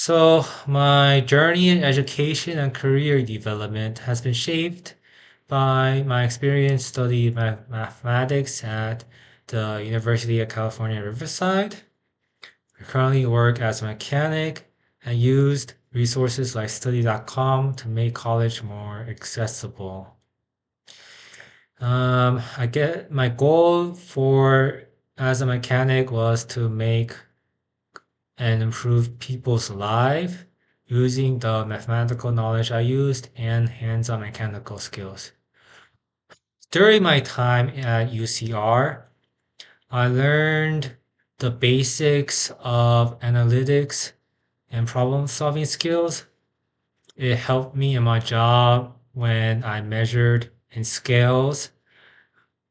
So, my journey in education and career development has been shaped by my experience studying mathematics at the University of California, Riverside. I currently work as a mechanic and used resources like Study.com to make college more accessible. I get my goal for as a mechanic was to make and improve people's life using the mathematical knowledge I used and hands-on mechanical skills. During my time at UCR, I learned the basics of analytics and problem-solving skills. It helped me in my job when I measured in scales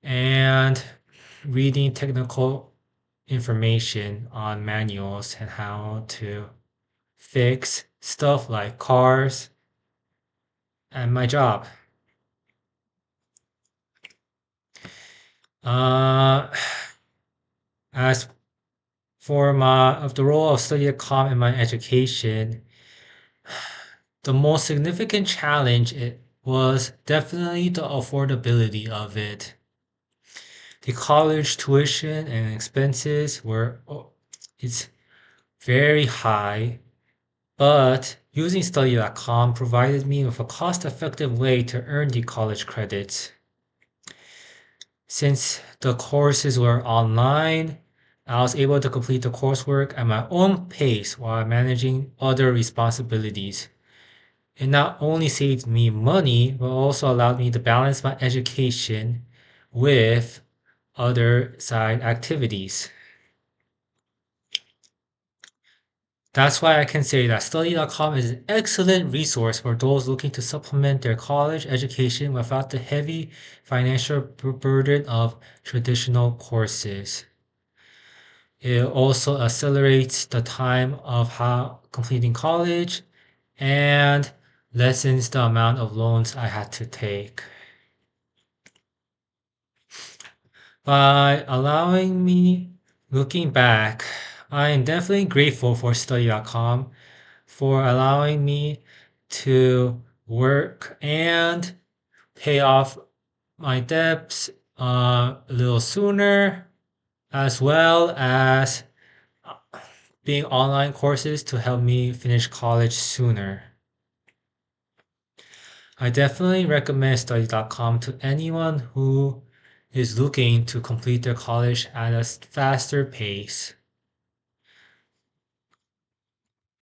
and reading technical information on manuals and how to fix stuff like cars and my job. Uh, as for the role of Study.com in my education, the most significant challenge it was definitely the affordability of it. The college tuition and expenses were it's very high, but using Study.com provided me with a cost-effective way to earn the college credits. Since the courses were online, I was able to complete the coursework at my own pace while managing other responsibilities. It not only saved me money, but also allowed me to balance my education with other side activities. That's why I can say that Study.com is an excellent resource for those looking to supplement their college education without the heavy financial burden of traditional courses. It also accelerates the time of how completing college and lessens the amount of loans I had to take. By allowing me looking back, I am definitely grateful for Study.com for allowing me to work and pay off my debts a little sooner, as well as being online courses to help me finish college sooner. I definitely recommend Study.com to anyone who is looking to complete their college at a faster pace.